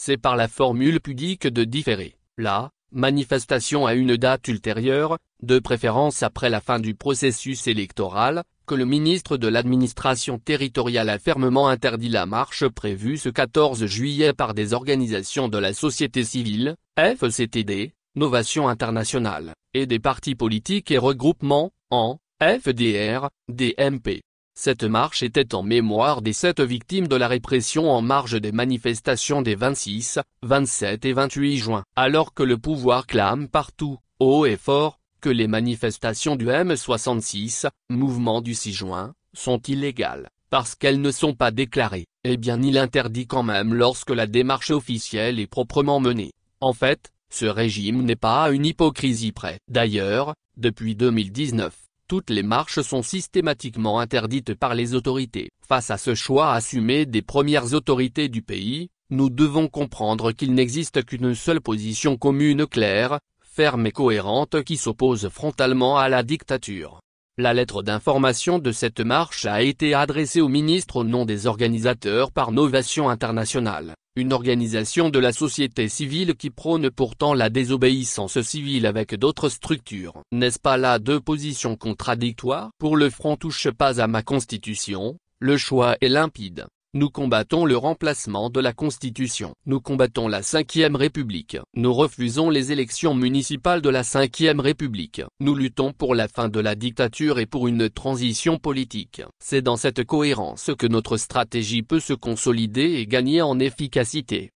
c'est par la formule pudique de différer la manifestation à une date ultérieure, de préférence après la fin du processus électoral, que le ministre de l'administration territoriale a fermement interdit la marche prévue ce 14 juillet par des organisations de la société civile, FCTD, Novation Internationale, et des partis politiques et regroupements, en FDR, DMP. Cette marche était en mémoire des 7 victimes de la répression en marge des manifestations des 26, 27 et 28 juin. Alors que le pouvoir clame partout, haut et fort, que les manifestations du M66, mouvement du 6 juin, sont illégales, parce qu'elles ne sont pas déclarées, eh bien il interdit quand même lorsque la démarche officielle est proprement menée. En fait, ce régime n'est pas à une hypocrisie près. D'ailleurs, depuis 2019, toutes les marches sont systématiquement interdites par les autorités. Face à ce choix assumé des premières autorités du pays, nous devons comprendre qu'il n'existe qu'une seule position commune claire, ferme et cohérente qui s'oppose frontalement à la dictature. La lettre d'information de cette marche a été adressée au ministre au nom des organisateurs par Novation Internationale, une organisation de la société civile qui prône pourtant la désobéissance civile avec d'autres structures. N'est-ce pas là 2 positions contradictoires? Pour le Front touche pas à ma constitution, le choix est limpide. Nous combattons le remplacement de la Constitution. Nous combattons la 5e République. Nous refusons les élections municipales de la 5e République. Nous luttons pour la fin de la dictature et pour une transition politique. C'est dans cette cohérence que notre stratégie peut se consolider et gagner en efficacité.